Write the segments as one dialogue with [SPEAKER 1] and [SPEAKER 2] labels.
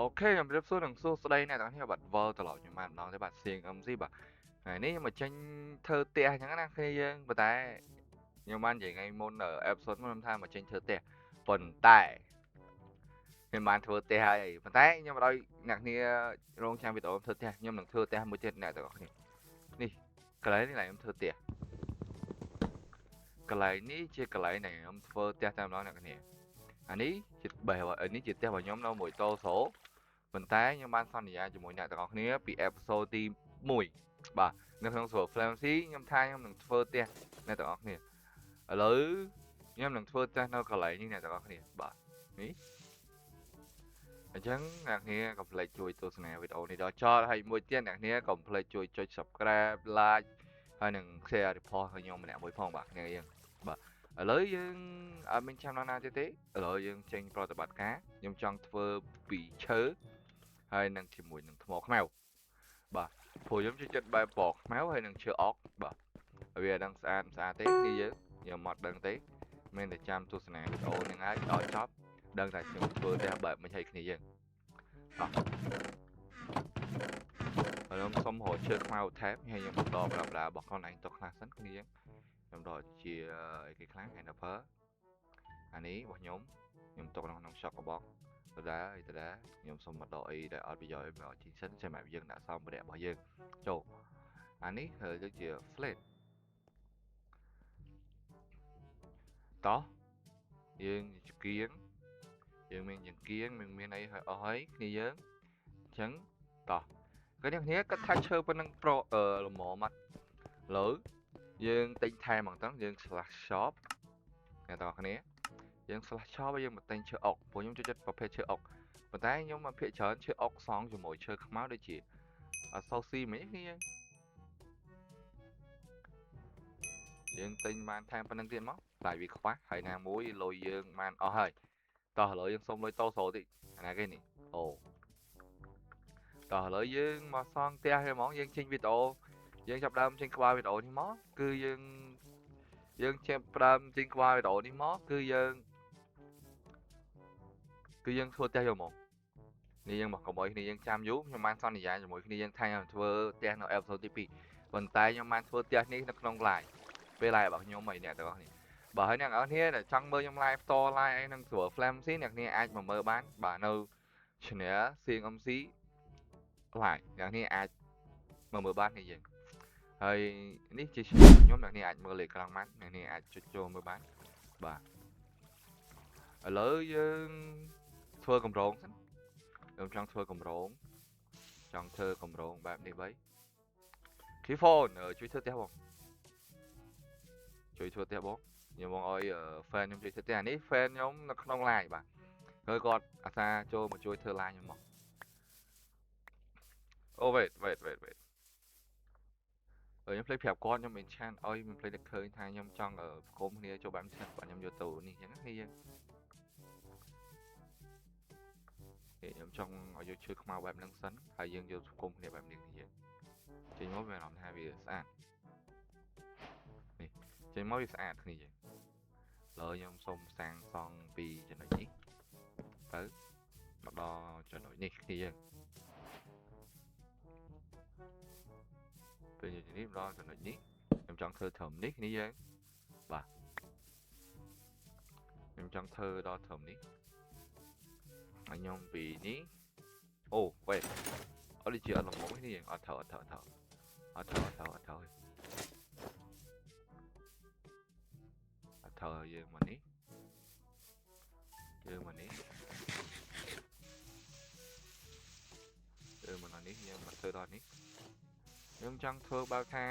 [SPEAKER 1] Ok, em tiếp xúc đằng xúc đây này, tao theo bạn vơ tao lọc nhưng mà nó thấy bạn xiên âm gì bà này nếu mà tranh thơ tè chẳng năng khi bà tại nhưng mà chỉ ngay môn ở episode môn tham mà tranh thơ tè phần tại thì mà thơ tè hay phần tại nhưng mà đây nạc ni rong trang bị tổ thơ tè nhưng mà thơ tè mới chết này tao này đi cái lấy này em thơ tè cái lấy ní chia cái lấy này em thơ tè tao nói nè cái này anh ấy chỉ bề anh ấy chỉ tè vào nhóm đâu mỗi tô số ប៉ុន្តែខ្ញុំបានសន្យាជាមួយអ្នកទាំងអស់គ្នាពី episode ទី1បាទនៅក្នុងស្រួល Flamecy ខ្ញុំថាខ្ញុំនឹងធ្វើផ្ទះអ្នកទាំងអស់គ្នាឥឡូវខ្ញុំនឹងធ្វើផ្ទះនៅកន្លែងនេះអ្នកទាំងអស់គ្នាបាទនេះអញ្ចឹងអ្នកគ្នាកុំភ្លេចជួយទស្សនាវីដេអូនេះដល់ចប់ហើយមួយទៀតអ្នកគ្នាកុំភ្លេចជួយចុច subscribe like ហើយនឹង share report ឲ្យខ្ញុំម្នាក់មួយផងបាទគ្នាយើងបាទឥឡូវយើងអត់មានចាំណាទៀតទេឥឡូវយើងចេញប្រតិបត្តិការខ្ញុំចង់ធ្វើពីឈើ ហើយនឹងជាមួយនឹងថ្មខ្មៅបាទព្រោះខ្ញុំចូលចិត្តបែបពណ៌ខ្មៅហើយនឹងឈើអុកបាទវាដឹងស្អាតទេនេះយើងខ្ញុំអត់ដឹងទេមានតែចាំទស្សនាវីដេអូហ្នឹងហើយដល់ចប់ដឹងតែខ្ញុំធ្វើតែបែបមិនឲ្យគ្នាយើងបាទខ្ញុំសុំរកឈើខ្មៅថែមហើយខ្ញុំបន្តប្រាប់ឡារបស់ខ្លួនឯងទៅខ្លះសិនគ្នាយើងខ្ញុំរកជាអីគេខ្លះ Handler អានេះរបស់ខ្ញុំទុកក្នុង shop របស់ដដែលខ្ញុំសុំមកដកអីដែលអត់ប្រយោជន៍មកជីសិនសម្រាប់យើងដាក់សម្ភារៈរបស់យើងចូលអានេះដូចជា flate តោះយើងចង្គៀងយើងមានចង្គៀងមានអីហើយអស់ហើយគ្នាយើងអញ្ចឹងតោះគឺអ្នកគ្នាគាត់ថាឈើប៉ុណ្ណឹងប្រល្មមអត់លើយើងទិញថែមហ្មងទៅយើង slash shop អ្នកទាំងអស់គ្នាយើង slash shop ហើយយើងមកទិញឈើអុកព្រោះខ្ញុំចូលចិត្តប្រភេទឈើអុកប៉ុន្តែខ្ញុំមកភាគច្រើនឈើអុកសងជាមួយឈើខ្មៅដូចជាអត់សូវស៊ីមិញគ្នាយើងទិញបានថែមប៉ុណ្្នឹងទៀតមកតែវាខ្វះហើយណាមួយលុយយើងបានអស់ហើយតោះឥឡូវយើងសុំលុយតូសូតិចអាណាគេនេះអូតោះឥឡូវយើងមកសងផ្ទះហើយហ្មងយើងចេញវីដេអូយើងចាប់ដើមចេញក្បាលវីដេអូនេះមកគឺយើងចាប់ដើមចេញក្បាលវីដេអូនេះមកគឺយើងធ្វើផ្ទះយកមកនេះយើងមកកុំអីគ្នាយើងចាំយូរខ្ញុំបានសន្យាជាមួយគ្នាយើងថាខ្ញុំធ្វើផ្ទះនៅ episode ទី2ប៉ុន្តែខ្ញុំបានធ្វើផ្ទះនេះនៅក្នុង live ពេល live របស់ខ្ញុំហើយអ្នកទាំងអស់គ្នាបើហើយអ្នកទាំងអស់គ្នាដែលចង់មើលខ្ញុំ live ផ្ទាល់ live អីនឹងស្រួល Flamecy អ្នកគ្នាអាចមកមើលបានបាទនៅ channel សៀង MC live អ្នកគ្នាអាចមកមើលបានគ្នាយើងហើយនេះជា channel ខ្ញុំអ្នកគ្នាអាចមើលលេខក្រង់បានអ្នកគ្នាអាចចុចចូលមើលបានបាទឥឡូវយើងធ្វើកម្រងសិនខ្ញុំចង់ធ្វើកម្រងបែបនេះបី Keyphone ជួយធ្វើផ្ទះបងខ្ញុំបងឲ្យ fan ខ្ញុំជួយធ្វើផ្ទះនេះ fan ខ្ញុំនៅក្នុង live បាទហើយគាត់អាសាចូលមកជួយធ្វើ live ខ្ញុំមកអូ wait ខ្ញុំភ្លេចប្រាប់គាត់ខ្ញុំ enchant ឲ្យខ្ញុំភ្លេចនឹកឃើញថាខ្ញុំចង់គុំគ្នាចូលបែបនេះបាទខ្ញុំយកទៅនេះអញ្ចឹងគ្នាខ្ញុំចង់ឲ្យយកឈើខ្មៅបែបហ្នឹងសិនហើយយើងយកគុំគ្នាបែបនេះគ្នាចេញមកវាអារម្មណ៍ថាវាស្អាតនេះចេញមកវាស្អាតគ្នាឡើយខ្ញុំសូមសាងសង់ពីចំណុចនេះទៅមកដល់ចំណុចនេះគ្នាពេលនេះដល់ចំណុចនេះខ្ញុំចង់ធ្វើត្រឹមនេះគ្នាយើងបាទខ្ញុំចង់ធ្វើដល់ត្រឹមនេះហើយខ្ញុំពីនេះអូ wait អត់ដូចជាអត់ល្មមគ្នាយើងអត់ត្រូវយើងមកនេះយើងមកនេះយើងមកធ្វើដល់នេះខ្ញុំចង់ធ្វើបើថា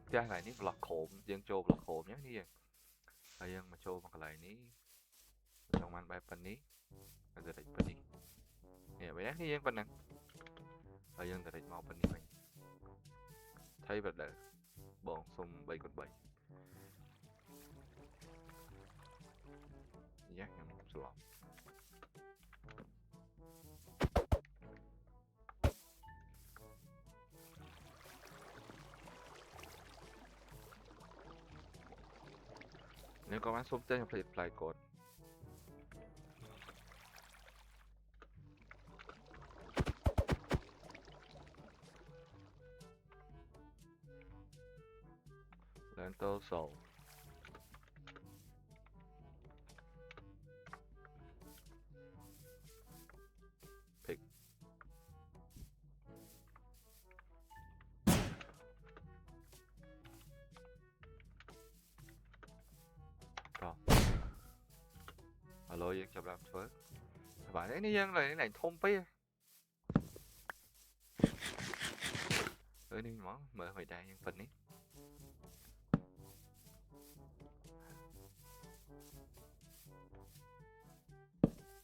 [SPEAKER 1] ផ្ទះកន្លែងនេះ block ក្រោមយើងចូល block ក្រោមនេះយើងហើយយើងមកចូលមកកន្លែងនេះចង់បានបែបប៉ុណ្នេះហើយទៅប៉ុណ្នេះនេះបែបនេះយើងប៉ុណ្ណឹងហើយយើងទៅមកប៉ុណ្នេះវិញថៃប្រដៅបងសុំ 3x3 យ៉ាខ្ញុំស្លាប់នេះក៏បានសុំទៅខ្ញុំផ្លេចផ្លាយកូន Lentoso pick rồi alo dân chào làm phớt bạn ấy đi dân này thôn phí đi món mở hồi đại nhân phần ấy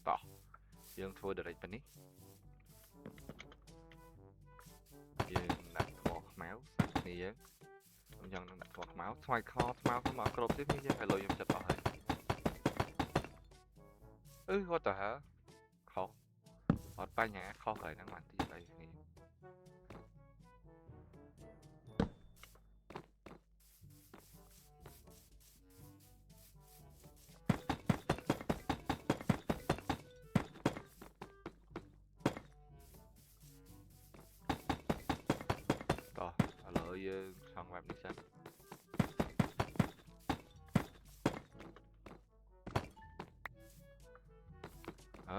[SPEAKER 1] tỏ dân thua được phần ấy dân đặt vọt máu đi dân dân đặt vọt máu xoay kho máu không mở crop tiếp như dân phải lôi dân chặt bỏ what the hell khó hot ba nhà khó phải năng mạnh thì đây to lỡ xong làm đi xanh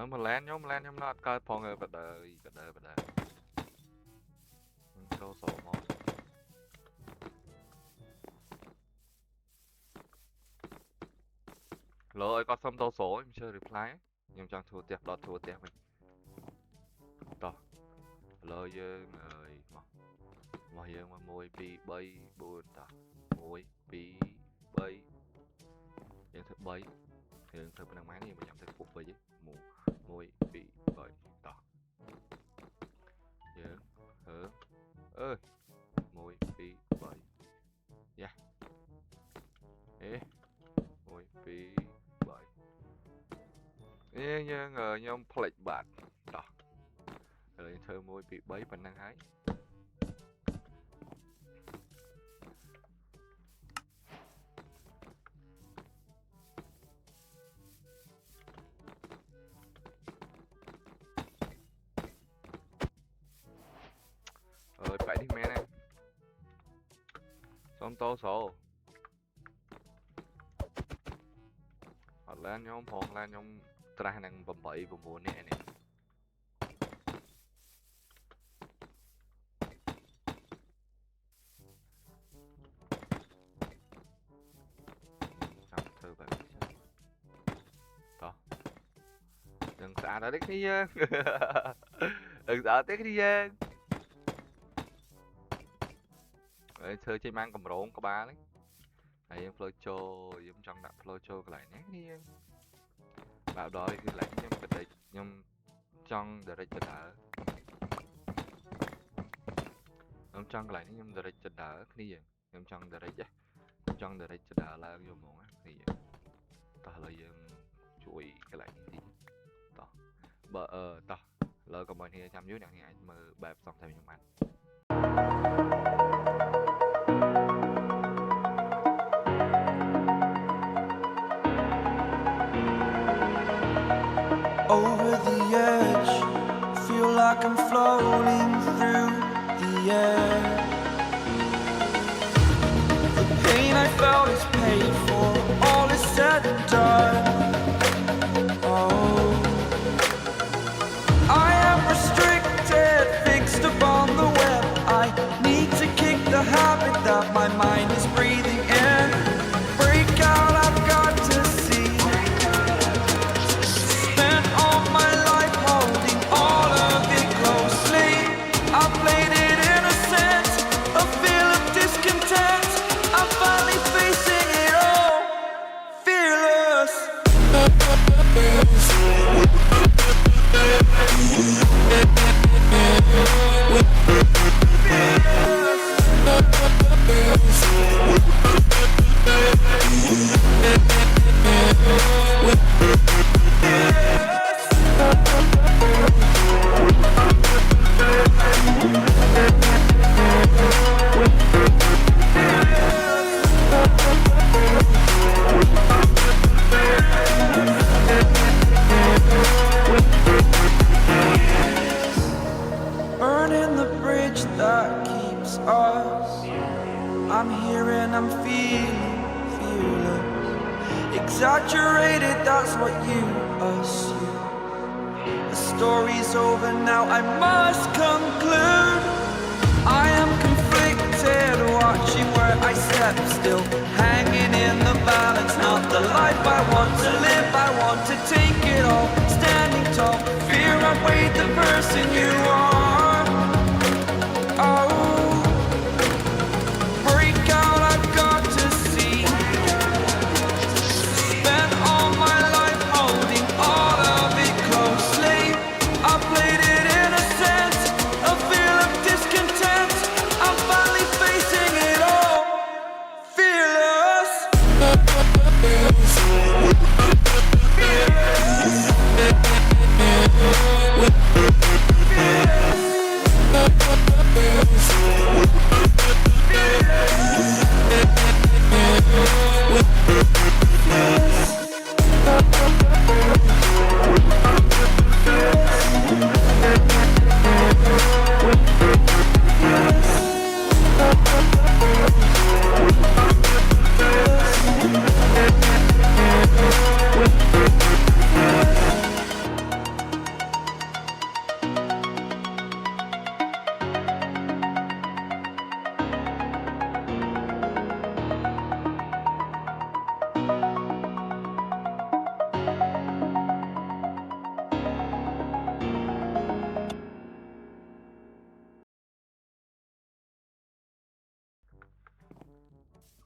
[SPEAKER 1] mà lên nhóm nó coi phong rồi bật đời câu sổ một lỗi có xong tàu số em chưa reply nhưng chẳng thua tiệp mình to lỗi dương ơi mà dương mà môi bị bay buồn ta môi bị bay dương thức bay dương thức năng máy này mà nhầm thức phục bay chứ môi bị bay to dương ơi môi bị bay yeah môi bị bay nhưng nhóm plate bạn đó rồi thơ môi bị bấy phần năng hái rồi phải đi mẹ này xong tô sổ hoặc là nhóm phong là nhóm tra năng vòng 7 vòng 4 nè này xong thơ bạn đó đừng xả đã đích đi dân đừng xả tiếc đi dân chơi chơi mang cầm rốn có ba đấy này em flow cho em trong đặt flow cho lại nét đi em bảo đó cứ lại nhâm cái đấy nhâm trong để chật đỡ em trong lại nhâm để chật đỡ đi vậy em trong để chứ trong để chật đỡ là vô món á thì ta là em chuỗi cái lại gì to bờ to lời còn mọi người chăm dưới nặng này mà bẹp xong theo những bạn
[SPEAKER 2] over the edge, feel like I'm floating through the air. The pain I felt is paid for, all is said and done. Oh, I am restricted, fixed upon the web. I need to kick the habit that my mind is breathing in. Break out, I've got to see. Spent all my life holding all of it closely. I played it innocent. that's what you assume. The story's over now, I must conclude. I am conflicted, watching where I step still, hanging in the balance, not the life I want to live. I want to take it all, standing tall, fear outweighed the person you are. Oh, break out, I've got to see. Spent all my life holding all of it closely. I played it innocent, a feel of discontent. I'm finally facing it all, fearless.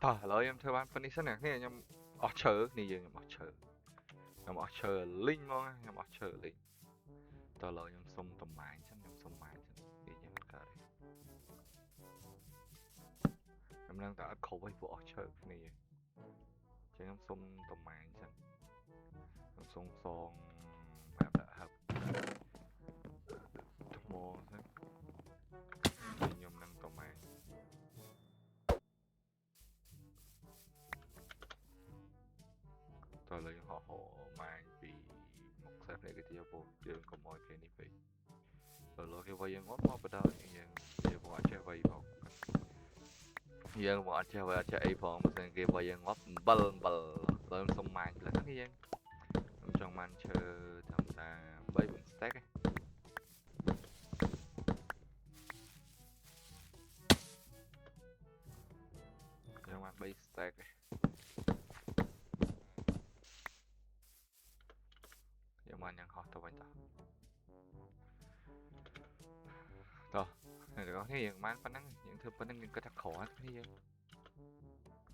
[SPEAKER 1] Thôi,ឥឡូវខ្ញុំធ្វើបាន finish ហ្នឹងគ្នាខ្ញុំអស់ឈើនេះយើងខ្ញុំអស់ឈើលីងមកខ្ញុំអស់ឈើលីងតើឥឡូវខ្ញុំសុំតំម៉ែងចឹងខ្ញុំសុំម៉ែងចឹងនិយាយមិនកើតទេខ្ញុំនឹងតែអត់គ្រប់ឲ្យពួកអស់ឈើគ្នាចឹងខ្ញុំសុំតំម៉ែងចឹងខ្ញុំសុំសងបែបដាក់ហឹបថ្មចឹងខ្ញុំនឹងតំម៉ែងតើឥឡូវយើងហោះម៉ែងពីមុខសេះនេះគេទៀតពួកយើងកុំឲ្យគេនេះពេកឥឡូវគេវាយយើងអត់មកបដ យើងមកអត់ចេះវាយផងយើងមកអត់ចេះវាយអត់ចេះអីផងមិនស្គាល់គេវាយយើងងាប់អំបិលហើយខ្ញុំសុំម៉ាញផ្លែហ្នឹងយើងខ្ញុំចង់បានឈើធម្មតា3 4 stack ឯងខ្ញុំបាន3 stack ឯងយើងបានយ៉ាងហោះទៅវិញតោះអ្នកទាំងអស់គ្នាយើងបានប៉ុណ្ណឹងយើងធ្វើប៉ុណ្ណឹងយើងគិតថាក្រគ្នាយើង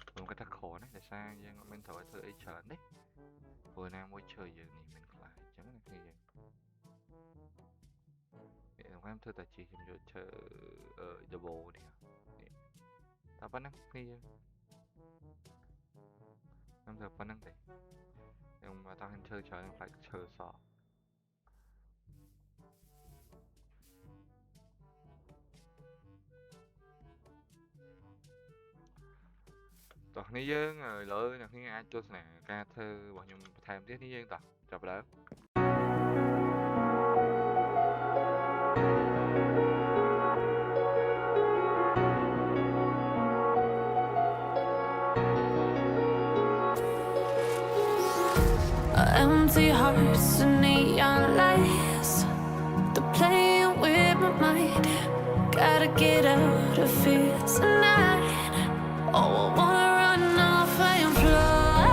[SPEAKER 1] ខ្ញុំគិតថាក្រណាដោយសារយើងអត់មានត្រូវឲ្យធ្វើអីច្រើនទេព្រោះណាមួយឈើយើងនេះមិនខ្លាចអញ្ចឹងណាគ្នាយើងខ្ញុំធ្វើតែជីខ្ញុំយកឈើdouble នេះតែប៉ុណ្ណឹងគ្នាយើងខ្ញុំធ្វើប៉ុណ្ណឹងទេខ្ញុំអត់តាំងឈើច្រើនខ្លាចឈើសតោះនេះយើងឥឡូវអ្នកគ្នាអាចទស្សនាការធ្វើរបស់ខ្ញុំបន្ថែមទៀតនេះយើងតោះចាប់ដើម
[SPEAKER 3] Empty hearts and neon lights, they're playing with my mind. Gotta get out of here tonight. Oh, I wanna run off and fly.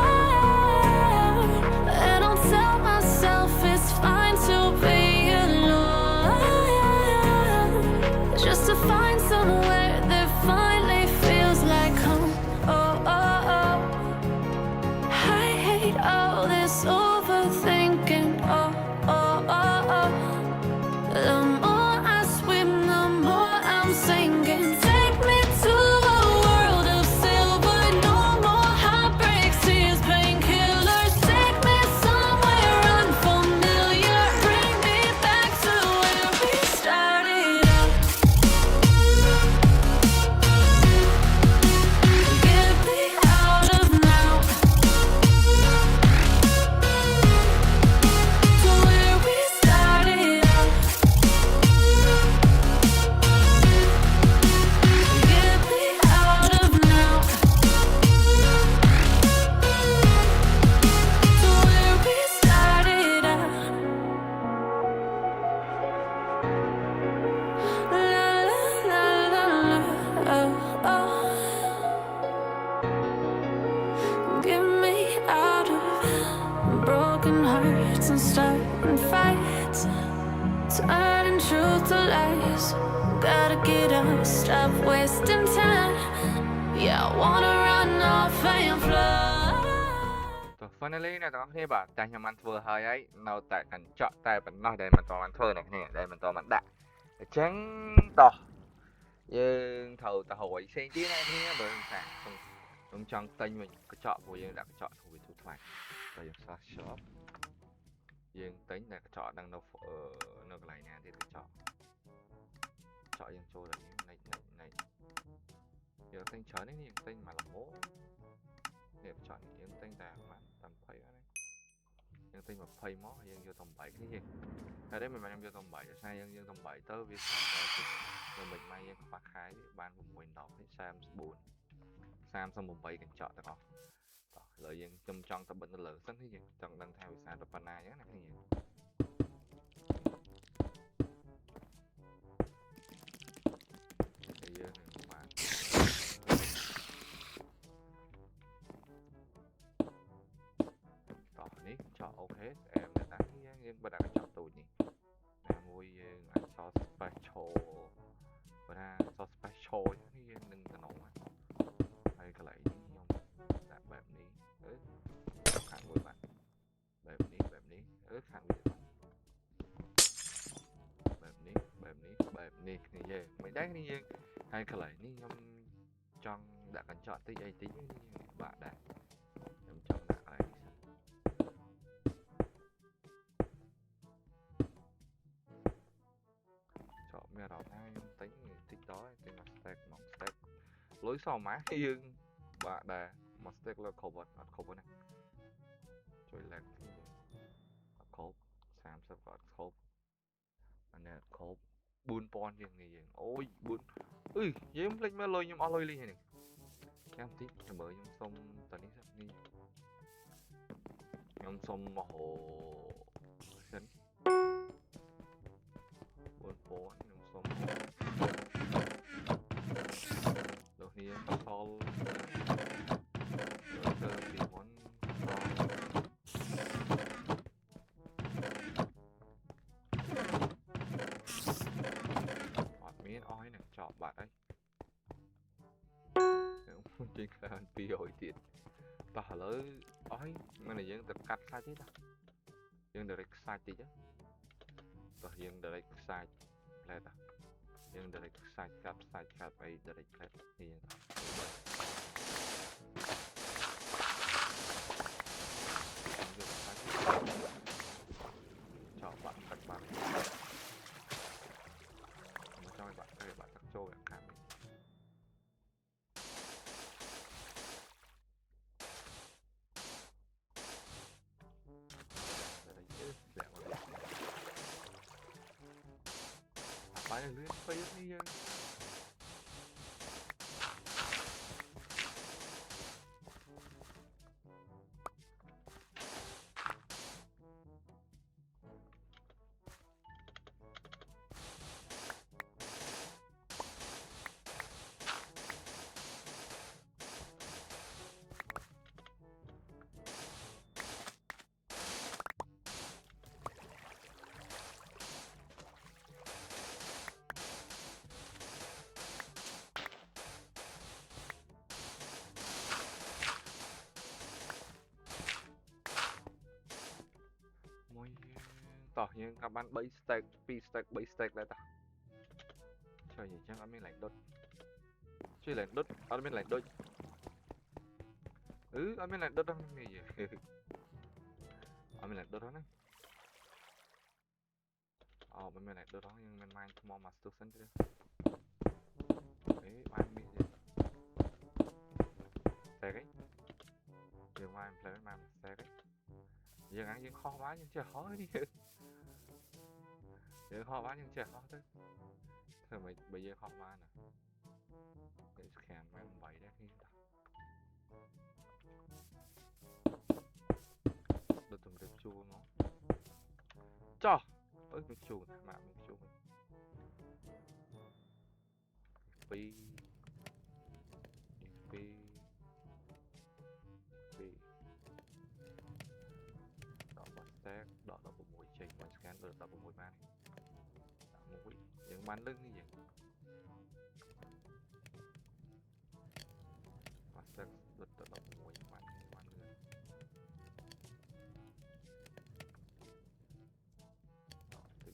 [SPEAKER 3] And I'll tell myself it's fine to be alone, just to find somewhere that finally feels like home. Oh, oh, oh. I hate all this overthinking. Oh, oh, oh, oh. The more I swim, the more I'm sinking. Take me to lights, turning truth to lies. Gotta get up, stop wasting time. Yeah, I wanna run off and fly.
[SPEAKER 1] តោះ finally អ្នកទាំងអស់គ្នាបាទតែខ្ញុំបានធ្វើហើយនៅតែកញ្ចក់តែប៉ុណ្ណោះដែលមិនតបានធ្វើអ្នកគ្នាដែលមិនតបានដាក់អញ្ចឹងតោះយើងត្រូវទៅរយផ្សេងទៀតអ្នកគ្នាបើខ្ញុំចង់ទិញវិញកញ្ចក់ព្រោះយើងដាក់កញ្ចក់ធ្វើវាធូរថ្លៃតែយើងសោះ shop យើងទិញតែកញ្ចក់ដឹងនៅកន្លែងណាទៀតកញ្ចក់យើងចូលដល់នេះណៃយើងទិញច្រើននេះយើងទិញមកល្មមនេះកញ្ចក់នេះយើងទិញតែបានតែ20ហ្នឹងយើងទិញ20មកយើងយកតែ8គ្នាហើយមិនមែនខ្ញុំយកតែ8ដោយសារយើងតែ8ទៅវាស្អាតទៅវាមិនម៉ៃយើងខ្វះខាយវាបាន6 10នេះ34 38កញ្ចក់ទាំងអស់តោះឥឡូវយើងខ្ញុំចង់ទៅបិទនៅលើសិននេះយើងចង់ដឹងថាវាស្អាតប៉ុណ្ណាអញ្ចឹងណាគ្នាយើងនឹងបានតោះនេះចោលអូខេអែមតែយើងបិទអាកញ្ចក់ទូចនេះណាមួយយើងអាចសត special បើថាសត special នេះយើងនឹងតំណងហើយកន្លែងនេះខ្ញុំដាក់បែបនេះខាងមួយបាទបែបនេះខាងវាបែបនេះគ្នាយើងមិនដែរគ្នាយើងហើយកន្លែងនេះខ្ញុំចង់ដាក់កញ្ចក់តិចអីតិចបាទដែរខ្ញុំចង់ដាក់កន្លែងនេះចោលមានអារម្មណ៍ថាខ្ញុំទិញតិចតើទិញមក stack លុយសល់ម៉ាយើងបាទដែរមក stack លើគ្រប់អត់គ្រប់ណាជួយឡើងអត់គ្រប់30ក៏អត់គ្រប់អានេះគ្រប់4000ជាងនេះយើងអូយ4យើងភ្លេចមើលលុយខ្ញុំអស់លុយលីងនេះចាំតិចមើលខ្ញុំសុំតនេះសិននេះខ្ញុំសុំមកហូសិន4000ខ្ញុំសុំដូចនេះបសល់ទៅពីមុនចប់បាត់ហើយខ្ញុំចេញខាន200ទៀតតោះឥឡូវអស់ហើយមិនតែយើងទៅកាត់ខ្សាច់ទេយើង direct ខ្សាច់តិចតោះយើង direct ខ្សាច់ផ្លែតយើង direct ខ្សាច់កាត់ខ្សាច់កាត់អី direct ផ្លែតនេះចប់បាត់ទឹកបាត់មកចង់បាត់ទឹកចូលយ៉ាងខាងនេះបាយលឿនពេកនេះយើងតោះយើងក៏បាន3 stack 2 stack 3 stack ដែរតោះជួយអញ្ចឹងអត់មានឡើងដុតជួយឡើងដុតអត់មានឡើងដុតអត់មានឡើងដុតហ្នឹងនេះអត់មានឡើងដុតហ្នឹងអូមិនមានឡើងដុតហ្នឹងយើងមានម៉ាញថ្មមកស្ទុះសិនទៀតបានមានទេតែគេយើងបានផ្លែបានតែគេយើងខុសបានយើងចេះហោះនេះយើងខុសបានយើងចេះហោះទៅធ្វើមិនបើយើងខុសបានគេស្ខានបាន8ដែរគ្នាដូចទំរៀបជួលមកចោះមិនជួលម៉ាក់មិនជួល2ដក16ចេញមកស្កានដល់16 បានលឹងនេះយើងមកស្ទឹកដុតទៅ16បានលឿនទឹក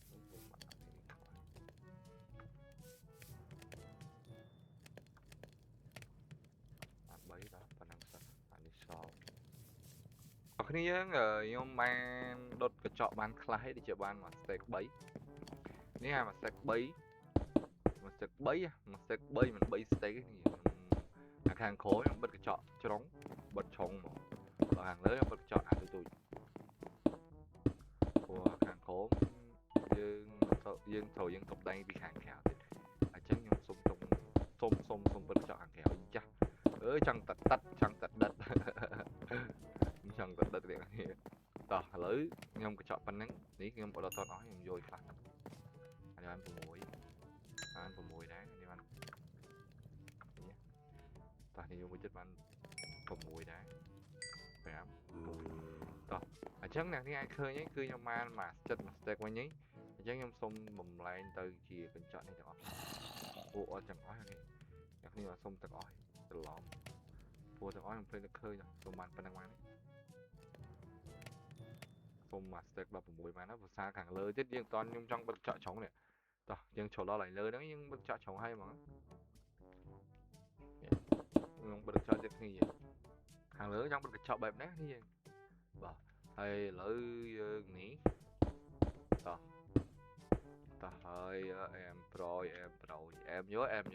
[SPEAKER 1] ខ្ញុំពុំបាត់នេះខ្លាំងបាន3ដល់ប៉ុណ្ណឹងសិនអានេះសល់អរគ្នាយើងខ្ញុំបានដុតកញ្ចក់បានខ្លះហើយដូចជាបានមក stack 3នេះហើយមក stack 3មក stack 3មក stack 3មិន3 stack ទេនេះអាខាងក្រោយខ្ញុំបិទកញ្ចក់ជ្រុងបិទឆុងមកបើខាងលើខ្ញុំបិទកញ្ចក់អាទូចព្រោះខាងក្រោមយើងត្រូវយើងតុបតែងពីខាងក្រៅទៀតអញ្ចឹងខ្ញុំសុំបិទកញ្ចក់ខាងក្រៅចាស់អើយចង់ដិតចង់ដិតទៀតគ្នាតោះឥឡូវខ្ញុំកញ្ចក់ប៉ុណ្ណឹងនេះខ្ញុំអត់ដល់តអស់ខ្ញុំយកខ្លះអានេះបាន6ដែរនេះបានតោះនេះយកមួយចិត្តបាន6ដែរ5តោះអញ្ចឹងអ្នកនេះអាចឃើញហ្នឹងគឺខ្ញុំបានមកចិត្តមក stack វិញហ្នឹងអញ្ចឹងខ្ញុំសុំបំលែងទៅជាកញ្ចក់នេះទាំងអស់អូអត់ទាំងអស់នេះអ្នកនេះមកសុំទាំងអស់ច្រឡំព្រោះទាំងអស់ខ្ញុំភ្លេចនឹកឃើញសុំបានប៉ុណ្ណឹងបានសុំមក stack 16បានណាភាសាខាងលើទៀតយើងអត់ខ្ញុំចង់បិទកញ្ចក់ច្រងនេះតោះយើងចូលដល់លើហ្នឹងយើងបិទកញ្ចក់ច្រងឲ្យហ្មងខ្ញុំបិទកញ្ចក់ទៀតគ្នាខាងលើចង់បិទកញ្ចក់បែបនេះយើងបាទហើយឥឡូវយើងនេះតោះហើយអែមប្រូយយកគ្នាយើងអែម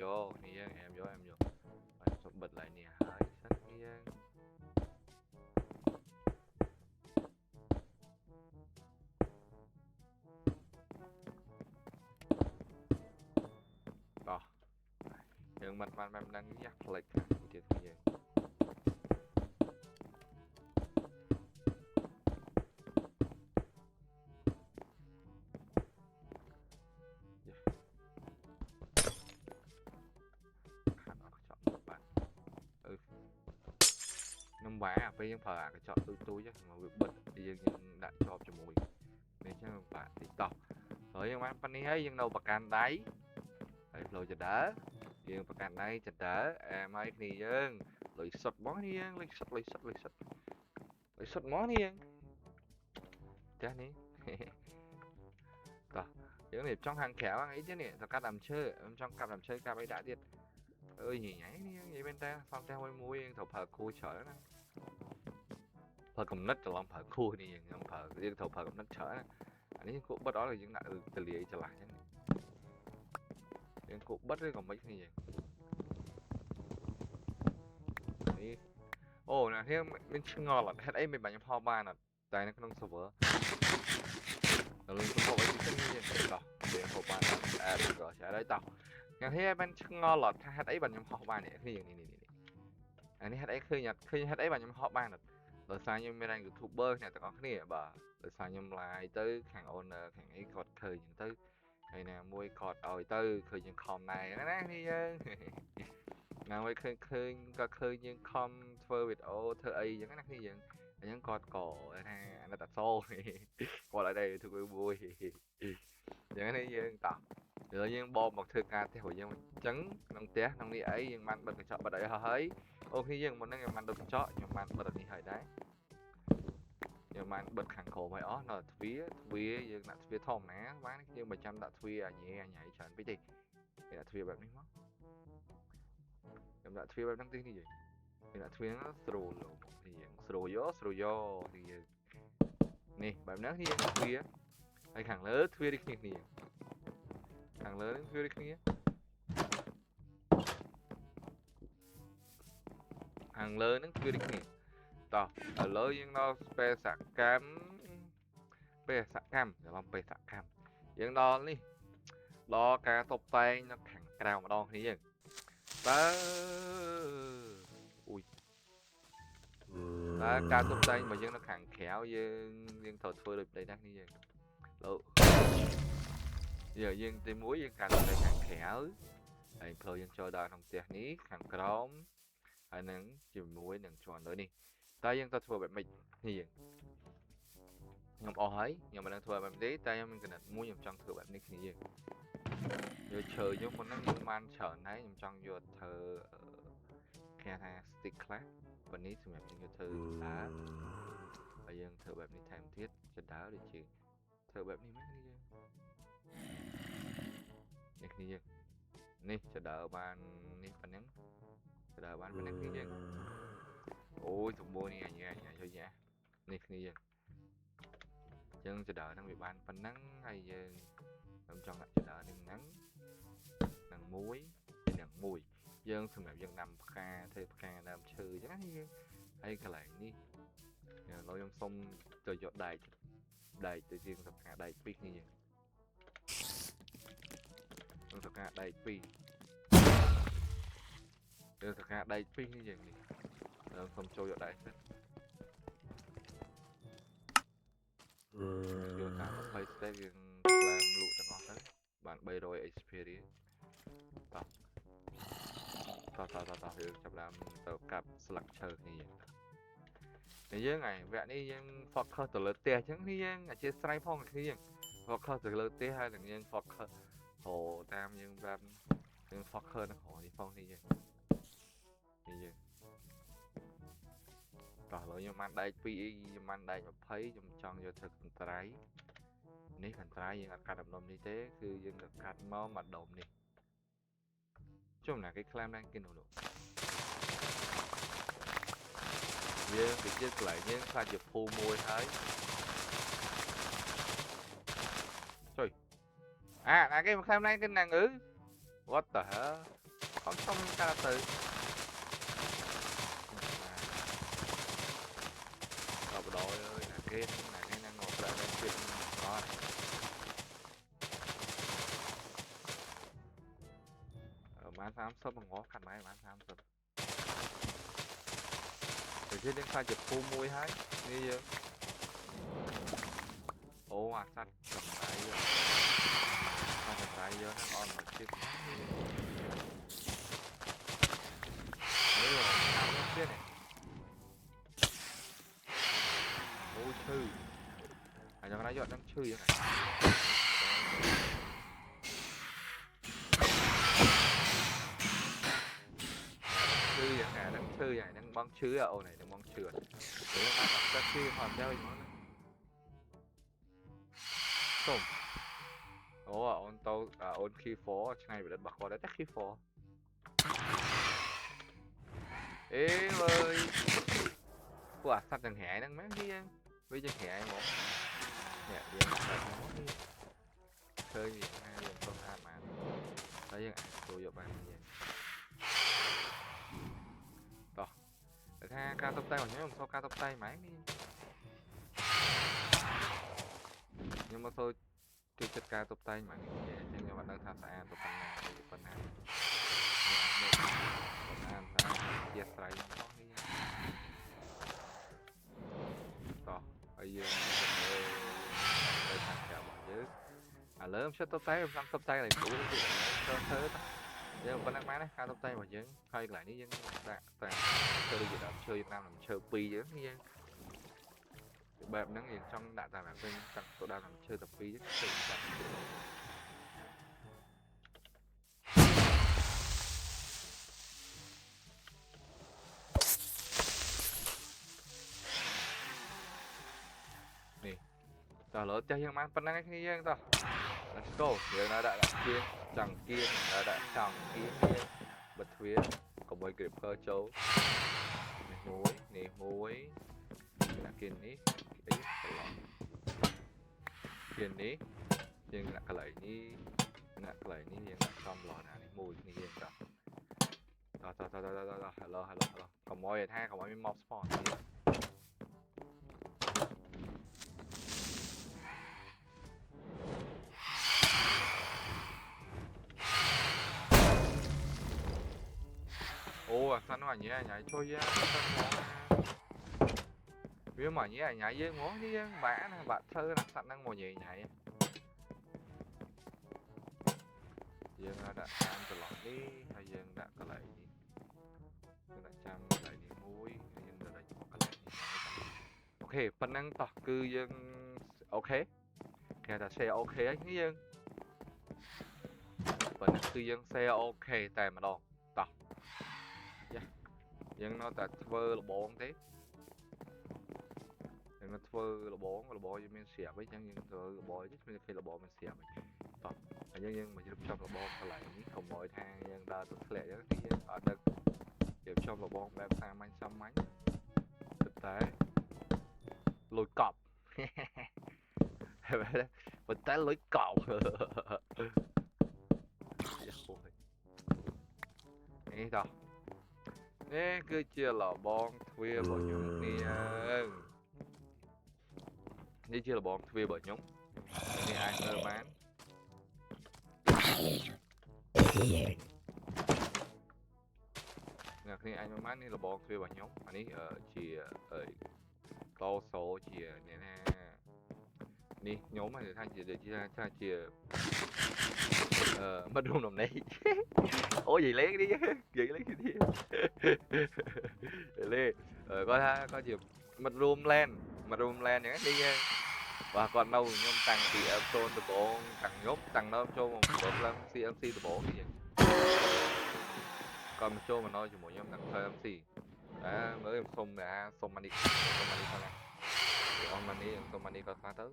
[SPEAKER 1] យកហើយសុំបិទឡើងនេះហើយសិនគ្នាយើងតោះយើងមិនបានបែបហ្នឹងយ៉ាផ្លេចទៀតគ្នាយើងខ្ញុំបាពេលយើងប្រើអាកញ្ចក់ទូចមកវាបិទយើងដាក់ជាប់ជាមួយនេះចឹងបាក់តិចតោះហើយយើងបានប៉ុណ្នេះហើយយើងនៅប្រកាន់ដៃហើយផ្លូវចដើយើងប្រកាន់ដៃចដើអែមហើយគ្នាយើងលុយសុតមកនេះយើងលុយសុតមកនេះយើងចាស់នេះតោះយើងនេះចង់ខាងក្រៅអីទេនេះទៅកាត់ដើមឈើខ្ញុំចង់កាប់ដើមឈើកាប់អីដាក់ទៀតអើយញ៉ៃនេះនិយាយមែនតើសង់ផ្ទះមួយយើងត្រូវប្រើគូច្រើនណាប្រើកំណត់ច្រឡំប្រើគូនេះយើងត្រូវប្រើកំណត់ច្រើនអានេះគូបិទអត់យើងដាក់ទលាយច្រឡះអញ្ចឹងយើងគូបិទឬក៏មិនគ្នាយើងនេះអូណានេះមានឆ្ងល់អត់ហេតុអីមិនបាញ់ខ្ញុំហោបានអត់តែនៅក្នុង server ដល់លេងខ្ញុំហោអីទីនេះយើងតោះយើងហោបានអែក៏ឆ្អែតហើយតោះយ៉ាងនេះបានឆ្ងល់អត់ថាហេតុអីបានខ្ញុំហោបាននេះគ្នានេះអានេះហេតុអីឃើញអត់ឃើញហេតុអីបានខ្ញុំហោបានអត់ដោយសារខ្ញុំមាន YouTuber អ្នកទាំងអស់គ្នាបាទដោយសារខ្ញុំ live ទៅខាង owner ខាងអីគាត់ឃើញអញ្ចឹងទៅហើយណាមួយគាត់ឲ្យទៅឃើញយើងខំដែរណានេះយើងណាមួយឃើញគាត់ឃើញយើងខំធ្វើវីដេអូធ្វើអីអញ្ចឹងណាគ្នាយើងអញ្ចឹងគាត់ក៏ថាអាណិតអសូរគាត់ឲ្យដែរ YouTuber មួយអញ្ចឹងនេះយើងតោះឥឡូវយើងបបមកធ្វើការផ្ទះរបស់យើងអញ្ចឹងក្នុងផ្ទះក្នុងនេះអីយើងបានបិទកញ្ចក់បិទអីហើយអូខេយើងមុនហ្នឹងខ្ញុំបានដុតកញ្ចក់ខ្ញុំបានបិទនេះហើយដែរយើងបានបិទខាងក្រោមឲ្យអស់នៅទ្វារយើងដាក់ទ្វារធម្មតាបានយើងមិនចាំដាក់ទ្វារអញ៉ៃច្រើនពេកទេដាក់ទ្វារបែបនេះមកខ្ញុំដាក់ទ្វារបែបហ្នឹងទេនេះយើងដាក់ទ្វារហ្នឹងស្រួលនេះយើងស្រួលយកនេះយើងនេះបែបហ្នឹងនេះយើងទ្វារហើយខាងលើទ្វារនេះគ្នាខាងលើទ្វារនេះគ្នាខាងលើហ្នឹងទ្វារនេះគ្នាតោះឥឡូវយើងដល់ពេលសកម្មយើងដល់នេះដល់ការតុបតែងនៅខាងក្រៅម្ដងគ្នាយើងតើការតុបតែងរបស់យើងនៅខាងក្រៅយើងត្រូវធ្វើដូចនេះណាគ្នាយើងយើងទី1យើងការតុបតែងខាងក្រៅហើយផ្លូវយើងចូលដល់ក្នុងផ្ទះនេះខាងក្រោមហើយនឹងជាមួយនឹងជាន់លើនេះតើយើងត្រូវធ្វើបែបម៉េចនេះយើង ខ្ញុំអស់ហើយខ្ញុំមិនដឹងធ្វើបែបនេះតែខ្ញុំមានកណិតមួយខ្ញុំចង់ធ្វើបែបនេះគ្នាយើងយកឈើយកប៉ុណ្ណឹងយើងបានច្រើនហើយខ្ញុំចង់យកធ្វើគេថា stick ខ្លះប៉ុណ្នេះសម្រាប់យើងយកធ្វើដើរហើយយើងធ្វើបែបនេះថែមទៀតចដើរដូចជាធ្វើបែបនេះមែនគ្នាយើងនេះគ្នាយើងនេះចដើរបាននេះប៉ុណ្ណឹងចដើរបានប៉ុណ្ណឹងគ្នាយើងអូយសម្បូរនេះអញជួយយ៉ានេះគ្នាយើងចដើរហ្នឹងវាបានប៉ុណ្ណឹងហើយយើងខ្ញុំចង់ដាក់ចដើរហ្នឹងមួយយើងសម្រាប់យើងដាំផ្កាធ្វើផ្កាដើមឈើអញ្ចឹងណាយើងហើយកន្លែងនេះឥឡូវខ្ញុំសុំទៅយកដែកទៅជាងសកាដែក2គ្នាយើងសកាដែក2យើងសកាដែក2នេះយើងនេះខ្ញុំសុំចូលយកដែកសិនយកតាម20 step យើងក្លែមលក់ទាំងអស់ទៅបាន300 experience តោះយើងចាប់ដើមទៅកាប់ស្លឹកឈើគ្នាយើងហើយវគ្គនេះយើង focus ទៅលើផ្ទះអញ្ចឹងនេះយើងអធិស្ឋានផងគ្នាយើង focus ទៅលើផ្ទះហើយនឹងយើង focus ហៅតាមយើងប្រាប់យើង focus នៅក្រោយនេះផងនេះយើងតោះឥឡូវខ្ញុំបានដែក2ខ្ញុំបានដែក20ខ្ញុំចង់យកធ្វើកន្ត្រៃនេះកន្ត្រៃយើងអត់កាត់ដុំនេះទេគឺយើងទៅកាត់មកមួយដុំនេះជុំណាគេខ្លាំងណាស់គេនោះយើងទៅជិះកន្លែងយើងខ្លាចជាភូមិមួយហើយចុយណាគេមកខ្លាំងណាស់គេណាងwhat the hell ខំសុំកាត់ទៅដល់បដយអើយណាគេណាងមកខ្លាំងណាស់ទៀតអត់បាន30បង្កខាត់ម៉ែបាន30ទៅជិះនឹងខ្លាចជាភូមិមួយហើយនេះយើងអូអាសัตว์កំដៃយកហ្នឹងអត់មកជិះនេះតាមទៀតនេះអូឈឺហើយយ៉ាងណាយកហ្នឹងឈឺយ៉ាងណាឈឺយ៉ាងហ្នឹងបងឈឺអូnàyបងឈឺហ្នឹងបានអត់ទឹកឈឺផងទៅហ្មងសុំអូអូនទៅអូន Q4 ឆ្ងាយប្រឌិតរបស់គាត់តែ Q4 អេវើយពួកអាសត្វចង្រៃហ្នឹងមែនវាចង្រៃហ្មងនេះយើងឃើញវាថាយើងទៅហាត់បានហើយយើងអាចចូលយកបានយើងតែថាការតុបតែងរបស់ខ្ញុំសូវការតុបតែងហ្មងនេះខ្ញុំមកសូវជួយចិត្តការតុបតែងហ្មងអញ្ចឹងខ្ញុំអត់ដឹងថាស្អាតទៅប៉ុណ្ណាជាស្រ័យផងនេះតោះហើយយើងទៅខាងក្រៅរបស់យើងឥឡូវខ្ញុំចិត្តតុបតែងខ្ញុំតុបតែងឲ្យគ្រូទៅធ្វើយើងប៉ុណ្ណឹងបានការតុបតែងរបស់យើងហើយកន្លែងនេះយើងដាក់តែឈើដូចដើមឈើវៀតណាមឈើ2យើងនេះយើងបែបហ្នឹងយើងចង់ដាក់តែវិញតាំងទៅដើមឈើតែ2យើងឈើដាក់នេះតោះឥឡូវចាស់យើងបានប៉ុណ្ណឹងឯគ្នាយើងតោះ let's go យើងដាក់ជាចង្កៀងដាក់ចង្កៀងបិទទ្វារកុំឲ្យ creeper ចូលនេះមួយដាក់គៀននេះអីច្រឡំគៀននេះយើងដាក់កន្លែងនេះយើងដាក់សំឡណានេះមួយនេះយើងដាក់hello កុំឲ្យថាកុំឲ្យមាន mob spawn អូអាសត្វនោះអញជួយវាមកញ៉ៃយើងហ្មងនេះយើងបាក់ណាបាក់ធ្វើណាសត្វហ្នឹងមកញ៉ៃយើងដាក់តាមច្រឡំនេះហើយយើងដាក់កន្លែងនេះយើងដាក់ចាំកន្លែងនេះមួយហើយយើងដាក់មកកន្លែងនេះអូខេប៉ុណ្ណឹងតោះគឺយើង អូខេគេថា share អូខេហ្នឹងយើងប៉ុន្តែគឺយើង share អូខេតែម្ដងតោះយ៉ាយើងនៅតែធ្វើលបងទេយើងនៅធ្វើលបងយើងមានស្រាប់អីចឹងយើងធ្វើលបងនេះមានគេលបងមានស្រាប់អីតោះហើយយើងមករៀបចំលបងកន្លែងនេះកុំឲ្យថាយើងដើរទៅធ្លាក់ចឹងគឺយើងអត់ដឹករៀបចំលបងបែបសាមញ្ញទឹកតែលុយកប់ប៉ុន្តែលុយកប់នេះតោះនេះគឺជាលបងទ្វាររបស់ខ្ញុំនេះនេះជាលបងទ្វាររបស់ខ្ញុំនេះអាចមើលបានអ្នកគ្នាអាចមើលបាននេះលបងទ្វាររបស់ខ្ញុំអានេះជាតោសូជានេះណានេះខ្ញុំថាជាmất luôn đồng này ôi gì lấy đi gì lấy cái đi lên có gì mất room lên những cái đi và còn đâu nhưng tăng thì em tôn từ bộ tăng nhốt tăng nó cho một lần CMC từ bộ như vậy còn một chỗ mà nói cho mỗi nhóm tăng thời MC đã mới em xông đã xông mani thôi nè ông mani em xông mani còn phá tới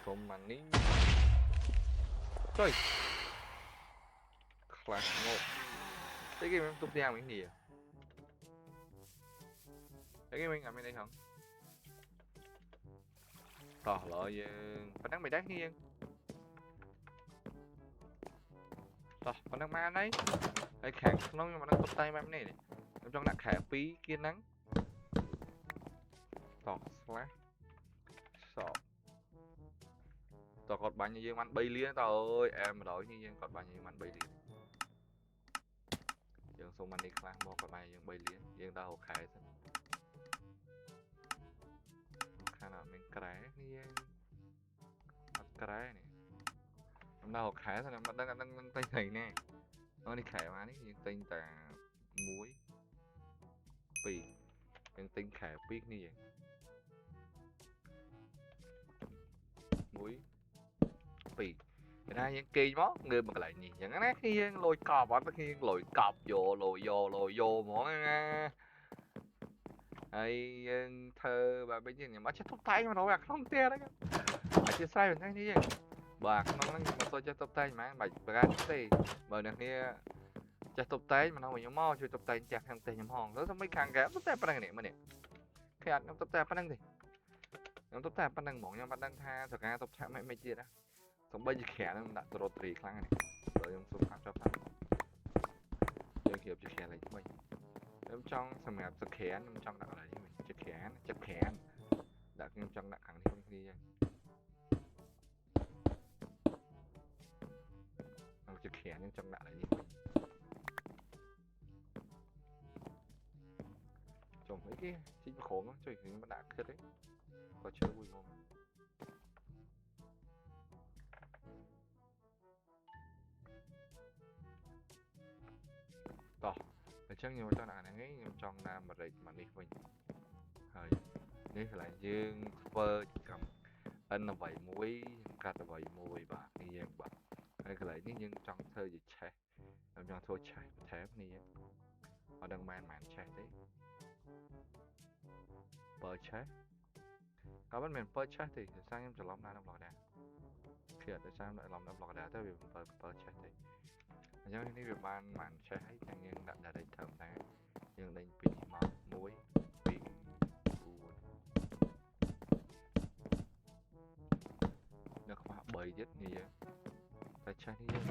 [SPEAKER 1] xông mani trời class ngộ cái game em tung ra mấy gì cái game mình làm bên đây không tỏ lỡ gì phải đăng mày đắt nghiêng tỏ phải đăng ma đấy cái kháng nó nhưng mà nó tay em này em trong đặt khả phí kia nắng tỏ slash sọ tỏ cột bánh như dương ăn bay liên tao ơi em mà đổi như dương cột bánh như dương ăn bay liên dương xong anh đi kháng mua cột bánh dương bay liên dương tao khả khả nào mình cái này em đâu khả thôi mà đang tay này nè nó đi khả mà đấy nhưng tinh tà muối pì nhưng tinh khả biết như vậy muối pì người ta những kỳ món người mà lại nhìn những cái khi lôi cọp á khi lôi cọp vô món hay thơ và bây giờ nhà mắt chết thúc tay mà nó bạc không tia đấy chia sai mình thấy như vậy bạc nó mà tôi cho thúc tay mà bạch ra thì bởi được kia cho thúc tay mà nó bị nhóm mo cho thúc tay chặt hàng tiền nhóm hòn đó mấy khang gáp thúc tay bắt đăng này mà nè khi ăn thúc tay bắt đăng thì nhóm thúc tay bắt đăng mỏng nhau bắt đăng tha thật ra thúc tay mấy chia đó xong bây giờ khẽ nó đã tôi trì khang này rồi em xuống khang cho phát giờ kiểu cho khẽ lại chúng mình em trong sầm mẹp sực khẽ em trong đặt lại mình chật khẽ đặt em trong đặt hàng đi đi em chật khẽ em trong đặt lại đi trồng mấy cái chính khổ lắm chơi thì nó đã kết đấy có chơi vui không to chắc nhiều cho nạn này nhưng trong nam mà rịch mà đi mình hơiនេះកន្លែងយើងធ្វើកំអិនអ្វីមួយកាត់អ្វីមួយបាទនេះយើងបាទហើយកន្លែងនេះយើងចង់ធ្វើជាឆេះខ្ញុំចង់ធ្វើឆេះបន្ថែមនេះអត់ដឹងមែនឆេះទេបើឆេះក៏មិនមែនបើឆេះទេដោយសារខ្ញុំច្រឡំណាស់ក្នុងប្លុកដែរគឺអត់ដោយសារច្រឡំដល់ប្លុកដែរតែវាបើឆេះទេអញ្ចឹងនេះវាបានឆេះហើយតែយើងដាក់ direct ធម្មតាយើងដេញពីមក1 2នៅខ្វះ3ទៀតនេះយើងតែឆេះនេះយើ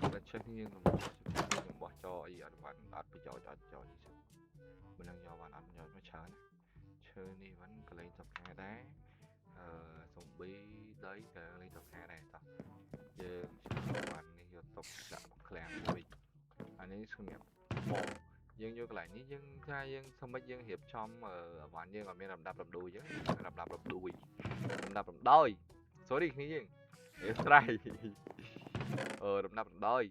[SPEAKER 1] ងតែឆេះនេះយើងបោះចោអីអត់បានអត់ប្រយោជន៍អត់ចោនេះមិននឹងយកបានអត់ប្រយោជន៍មកច្រើនឈើនេះvẫnកលែងទៅខាងដែរសំប៊ីដីក៏លេងទៅខាងដែរតោះយើងបាននេះយកតុកដាក់ឃ្លាំងមួយអានេះសម្រាប់មកយើងយកកន្លែងនេះយើងថាយើងសម្រាប់យើងរៀបចំបានយើងអត់មានលំដាប់លំដួយអញ្ចឹងលំដាប់លំដួយ sorry គ្នាយើងស្រ័យលំដាប់លំដួយ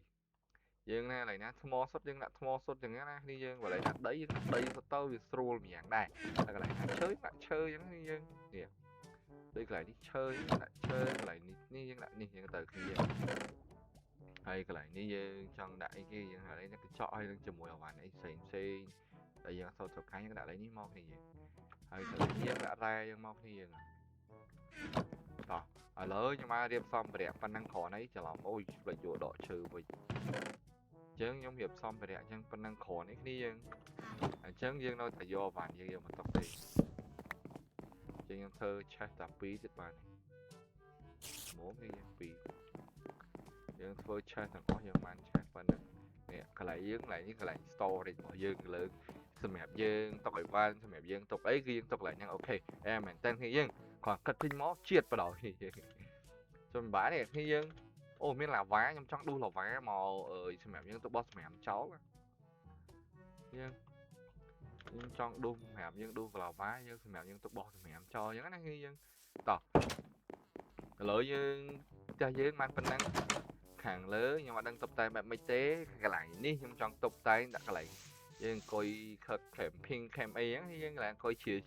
[SPEAKER 1] dương nè lại nè small suất dương nè small suất dương nè đi dương và lại nè đấy tao vì stroll mì ăn đây là cái lại chơi giống như dương nè đây cái lại đi chơi cái lại đi dương lại đi dương từ khi dương hay cái lại đi dương trong đại kia dương là lấy cái chọ hay đang chùm mùi ở này xì tại dương sau chụp cái những đại lấy ní mong thì gì hay cái dương đã ra dương mong thì dương đó ở lỡ nhưng mà điệp xong về đẹp phần năng khó nấy chờ lòng ôi lại chỗ đỏ trừ với chứ nhóm hiệp xong về đẹp nhưng phần năng khó nấy đi dương chứ dương đâu tại do vạn dương mà tập đi chứ nhóm thơ chạy tập bí chết bàn muốn đi vì dương thơ chạy thằng có dương man chạy phần năng nè cái lại dương lại những cái lại store để bỏ dương lớn xem mẹp dương tộc lại van xem mẹp dương tộc ấy riêng tộc lại nhưng ok em mình tên thì dương còn cất tinh máu triệt vào đầu thì cho mình bãi này khi dương ô miếng là vá nhưng trong đu là vá màu ở xem mẹp dương tộc boss mẹp cháu dương nhưng trong đu mẹp dương đu vào vá dương xem mẹp dương tộc boss mẹp cho những cái này khi dương tỏ lỡ dương cho dương mang phần năng hàng lớn nhưng mà đang tập tay bạn mấy tế cái lại đi nhưng trong tập tay đã cái lại dương coi kèm pin kèm ấy ấy dương là coi chia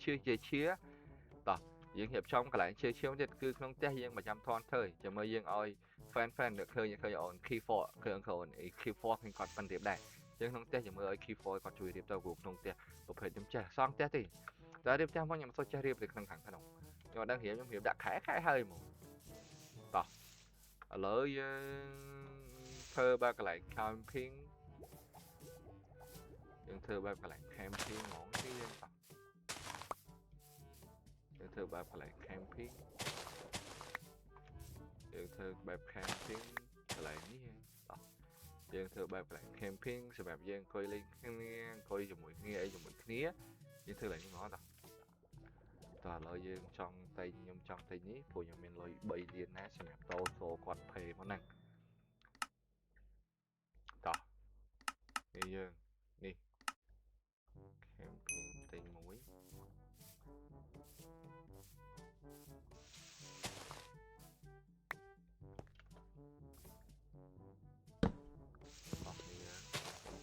[SPEAKER 1] tỏ dương hiệp trong cái lại chơi chiếu nhất cứ không té dương mà chăm thon thôi cho mới dương ơi fan được khơi ổn khi for khơi ổn khi for thì còn phân điểm này dương không té cho mới ơi khi for còn chui điểm tao gục không té một hệ chấm trẻ xong té thì đã điểm trang bao nhiêu sao chơi điểm được thằng thằng thằng nhưng mà đang hiệp đã khá hơi một tỏ lỡ thơ ba cái lại camping dương thơ ba cái lại camping món cái dân tộc dương thơ ba cái lại camping dương thơ ba camping cái lại ní dương thơ ba cái lại camping sựแบบdương coi lên coi dùng mũi nghe dùng mũi khía dương thơ lại những ngõ tao tao lỡ dương trong tay nhung trong tay ní phù nhung mình lôi bay điên nát sựแบบtô số quạt phê món năng tao đi dương đi camping tay mũi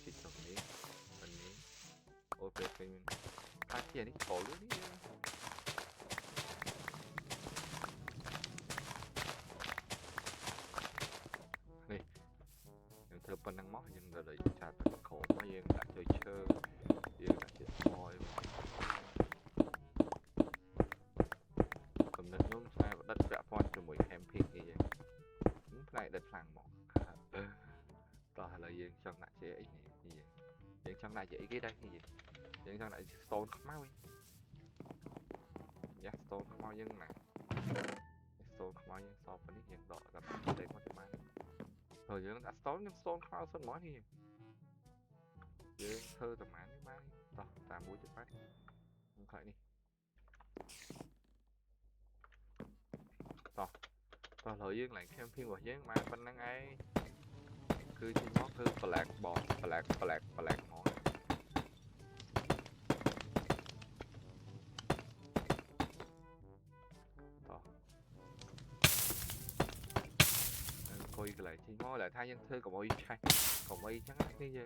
[SPEAKER 1] xịt chồng ní phần ní ok mình phát triển đi khổ luôn đi này những thứ phần năng móc nhưng rồi chặt rất khổ quá nhưng đã chơi nhưng đã chơi thôi cầm đất nó sai và đất vẽ phone cho mỗi camping như vậy những này đất làng mỏ tao là dương trong lại sẽ như vậy dương trong lại dễ cái đây như vậy dương trong lại stone không máu dạ stone không máu nhưng này stone không máu nhưng so với những hiện độ là bạn đây có thể mang rồi dương đã stone nhưng stone không máu sơn món thì dương thơ tầm án đi mang tao tạm mũi chụp phát không phải đi tao lời dương lại camping vào dương mang bên năng ai cứ chỉ món cứ black món đó coi lại chỉ món lại thay nhân thư còn ôi trai còn ôi trắng cái gì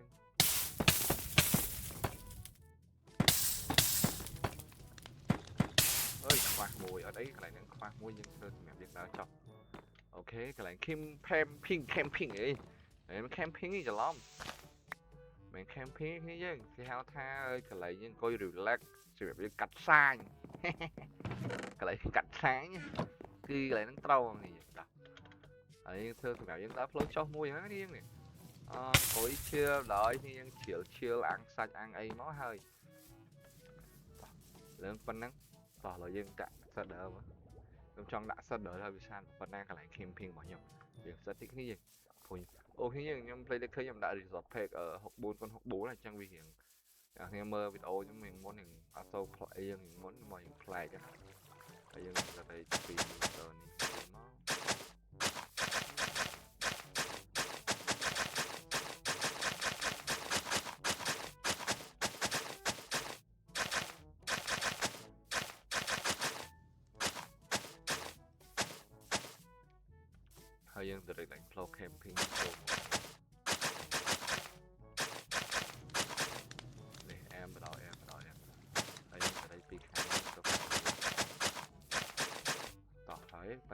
[SPEAKER 1] ơi khoan mùi ở đấy cái lại đang khoan mùi nhân thư mẹ việc đã cho ok cái lại camping ấy em camping gì lắm mình camping thế chứ cái hao tha ơi cái lại nhưng coi relax sự việc cắt xa cái lại cắt sáng cứ lại nó trâu này đó ấy thưa tụi mèo dân đã flow cho mua hết đi này tối chưa đợi thì dân chiều ăn sạch ăn ấy nó hơi lớn phân nắng tỏ là dân cả sợ đỡ mà trong đã sợ đỡ là vì sao phần đang cái lại camping bao nhiêu việc rất thích cái gì ô thế nhưng em play được em đã resort pack ở học 4 con học 4 là trang vi hiện em mơ video chúng mình muốn hình auto play mình muốn mọi play cái nhưng là đây vì giờ này nó hay dân từ đây đánh flow camping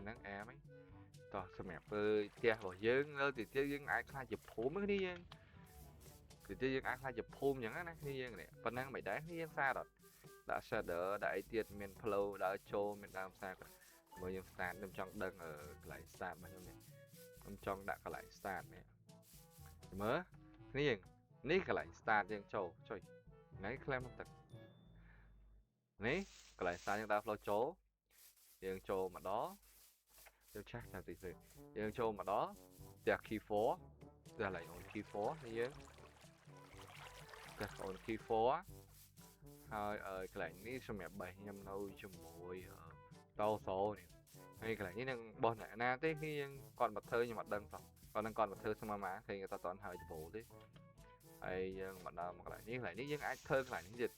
[SPEAKER 1] năng em ấy tỏ xem mẹ ơi tia của dương ơi thì tia dương ai khai chụp phốm cái đi dương thì tia dương ai khai chụp phốm những cái này đi dương này phần năng mày đáng đi xa rồi đã sợ đỡ đại tiệt miền flow đã trô miền nam xa mới dương sàn nằm trong đằng ở lại sàn mà này nằm trong đã cả lại sàn này mớ cái gì ní cả lại sàn dương trâu trời nấy clam một tật ní cả lại sàn dương ta flow chố dương trâu mà đó dương chắc là gì rồi dương trâu mà đóจากคีย์โฟร์จะไหลออนคีย์โฟร์นี่ยังจากออนคีย์โฟร์ហើយកន្លែងនេះសម្រាប់បេះខ្ញុំនៅជាមួយតោសូនេះហើយកន្លែងនេះនឹងបោះអ្នកណាទេគឺយើងគាត់មកធ្វើខ្ញុំអត់ដឹងសោះគាត់នឹងគាត់មកធ្វើស្មើម៉ាឃើញគាត់តន់ហើយច្បោទេហើយយើងមកដល់មកកន្លែងនេះយើងអាចធ្វើកន្លែងនេះទៀត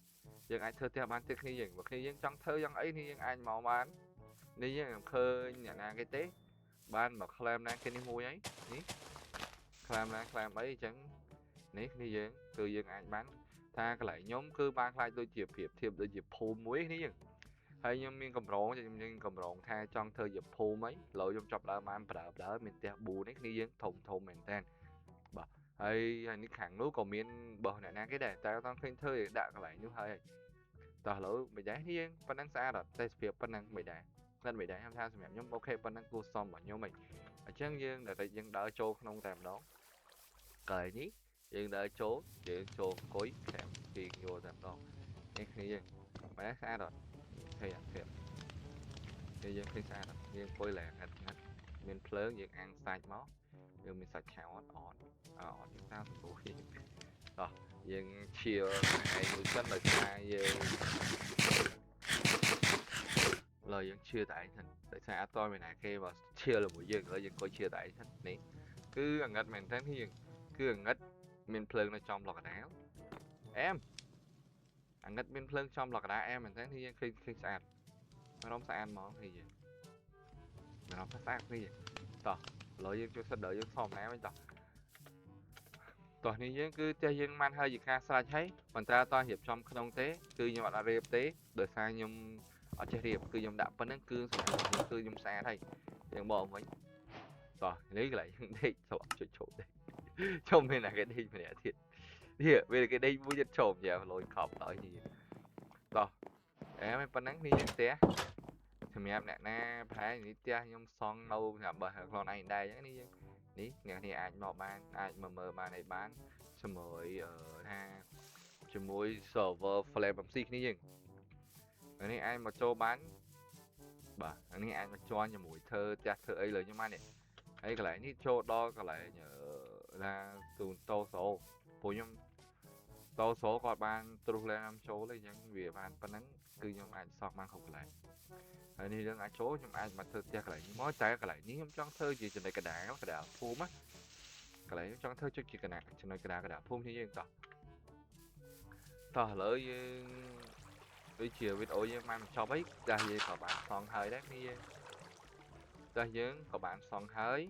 [SPEAKER 1] យើងអាចធ្វើផ្ទះបានទៀតគ្នាយើងបើគ្នាយើងចង់ធ្វើយ៉ាងអីនេះយើងអាចមកបាននេះយើងឃើញអ្នកណាគេទេបានមកក្លែមណាគេនេះមួយអីនេះក្លែមណាក្លែមអីអញ្ចឹងនេះគ្នាយើងគឺយើងអាចបានថាកន្លែងខ្ញុំគឺបានខ្លាចដូចជាប្រៀបធៀបដូចជាភូមិមួយនេះយើងហើយខ្ញុំមានកម្រងខ្ញុំកម្រងថាចង់ធ្វើជាភូមិអីឡូវខ្ញុំចាប់ដើមបានប្រើមានផ្ទះ4នេះគ្នាយើងធំមែនតើបាទហើយនេះខាងនោះក៏មានបោះអ្នកណាគេដែរតែអត់ឃើញធ្វើដាក់កន្លែងនោះហើយតោះឥឡូវមិនដែរនេះយើងប៉ុណ្ណឹងស្អាតអត់តែសភាពប៉ុណ្ណឹងមិនដែរគាត់មិនដែរខ្ញុំថាសម្រាប់ខ្ញុំអូខេប៉ុណ្ណឹងគួរសមរបស់ខ្ញុំហីអញ្ចឹងយើងយើងដើរចូលក្នុងតែម្ដងកន្លែងនេះយើងដើរចូលយើងចូលអង្គុយតាមពីយកតែម្ដងនេះគ្នាយើងមិនដែរស្អាតអត់ឃើញអត់ឃើញយើងឃើញស្អាតអត់យើងអង្គុយឡើងហ្នឹងមានភ្លើងយើងអាំងសាច់មកយើងមានសាច់ឆៅអត់យើងតាមសម្រួលគ្នាតោះយើងឈៀលថ្ងៃមួយសិនដោយសារយើងឡើយយើងឈៀលតែឯងហ្នឹងដោយសារអត់តមានណាគេមកឈៀលជាមួយយើងឡើយយើងអង្គុយឈៀលតែឯងហ្នឹងនេះគឺអាងឹតមែនតើយើងគឺអាងឹតមានភ្លើងនៅចំលកដាលអែមអាងឹតមានភ្លើងចំលកដាលអែមមែនតើយើងឃើញស្អាតអារម្មណ៍ស្អាតហ្មងគ្នាយើងអារម្មណ៍ស្អាតគ្នាយើងតោះឥឡូវយើងជួយសិតដល់យើងសមណាវិញតោះនេះយើងគឺផ្ទះយើងបានហើយជាការស្រេចហើយប៉ុន្តែអត់រៀបចំក្នុងទេគឺខ្ញុំអត់រៀបទេដោយសារខ្ញុំអត់ចេះរៀបគឺខ្ញុំដាក់ប៉ុណ្្នឹងគឺសម្រាប់គឺខ្ញុំស្អាតហើយយើងបកវិញតោះនេះកន្លែងយើងដេកចូលចូលដេកចូលមានតែគេដេកម្នាក់ទៀតនេះវាគេដេកមួយទៀតចូលយ៉ាលយខប់ដល់នេះតោះអែមិនប៉ុណ្ណឹងនេះយើងផ្ទះសម្រាប់អ្នកណាប្រហែលនេះផ្ទះខ្ញុំសង់នៅសម្រាប់បើខ្លួនឯងដែរអញ្ចឹងនេះយើងនេះអ្នកនេះអាចមកបានអាចមកមើលបានឯបានជាមួយថាជាមួយ server Flame MC គ្នាយើងនេះអាចមកចូលបានបាទនេះអាចមកjoinជាមួយធ្វើផ្ទះធ្វើអីលើខ្ញុំបាននេះហើយកន្លែងនេះចូលដល់កន្លែងថាទូនតោសូពួកខ្ញុំតោសូគាត់បានទ្រុសឡើងចូលអីចឹងវាបានប៉ុណ្ណឹងគឺខ្ញុំអាចសក់បានគ្រប់កន្លែងហើយនេះយើងអាចចូលខ្ញុំអាចមកធ្វើផ្ទះកន្លែងនេះមកតែកន្លែងនេះខ្ញុំចង់ធ្វើជាចំណុចកដាលភូមិណាកន្លែងខ្ញុំចង់ធ្វើជាចំណុចកដាលភូមិនេះយើងតោះឥឡូវយើងដូចជាវីដេអូយើងបានបញ្ចប់ហើយតែយើងក៏បានសងហើយដែរគ្នាតែយើងក៏បានសងហើយ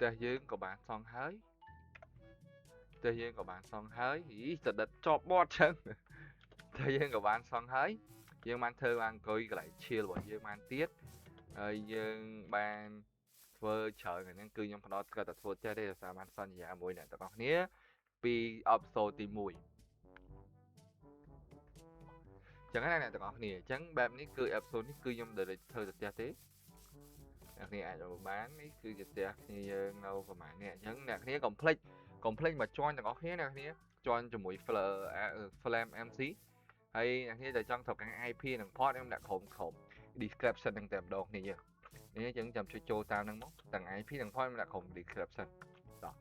[SPEAKER 1] តែយើងក៏បានសងហើយអីស្ដិតជាប់បត់ចឹងតែយើងក៏បានសងហើយយើងបានធ្វើបានអង្គុយកន្លែងឈៀលរបស់យើងបានទៀតហើយយើងបានធ្វើច្រើនហ្នឹងគឺខ្ញុំផ្ដោតគាត់តែធ្វើចេះទេដោយសារបានសន្យាមួយអ្នកទាំងអស់គ្នាពីអបសូតទី1ចឹងណាអ្នកទាំងអស់គ្នាអញ្ចឹងបែបនេះគឺអេពីសូតនេះគឺខ្ញុំដែលធ្វើទៅផ្ទះទេអ្នកគ្នាអាចទៅបាននេះគឺជាផ្ទះគ្នាយើងនៅប្រហែលនេះអញ្ចឹងអ្នកគ្នាកុំភ្លេចមក join ទាំងអស់គ្នាអ្នកគ្នា join ជាមួយ Flame MC ហើយអ្នកគ្នាតែចង់ត្រូវការ IP និង port ខ្ញុំដាក់ក្រុម description ហ្នឹងតែម្ដងគ្នាយើងនេះអញ្ចឹងចាំជួយចូលតាមហ្នឹងមកទាំង IP និង port ខ្ញុំដាក់ក្រុម description តោះ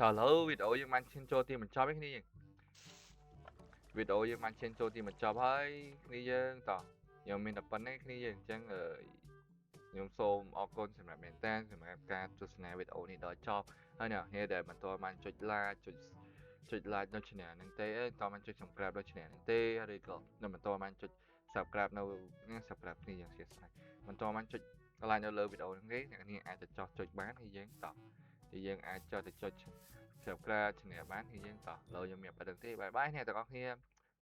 [SPEAKER 1] ឥឡូវវីដេអូយើងបានឈានចូលទីបញ្ចប់ហើយគ្នាយើងវីដេអូយើងបានឈានចូលទីបញ្ចប់ហើយគ្នាយើងតោះខ្ញុំមានតែប៉ុណ្្នេះគ្នាយើងអញ្ចឹងខ្ញុំសូមអរគុណសម្រាប់មែនតើសម្រាប់ការទស្សនាវីដេអូនេះដល់ចប់ហើយអ្នកនរដែលមិនទាន់បានចុច like ចុច like នៅ channel ហ្នឹងទេតើបានចុច subscribe ដល់ channel ហ្នឹងទេឬក៏មិនទាន់បានចុច subscribe នៅ subscribe គ្នាយ៉ាងស្អាតស្អាតមិនទាន់បានចុច like នៅលើវីដេអូហ្នឹងទេអ្នកនាងអាចទៅចុចបានហើយយើងតោះយើងអាចចុច subscribe channel បានហើយយើងតោះឥឡូវខ្ញុំមានប៉ុណ្្នឹងទេបាយបាយអ្នកទាំងអស់គ្នា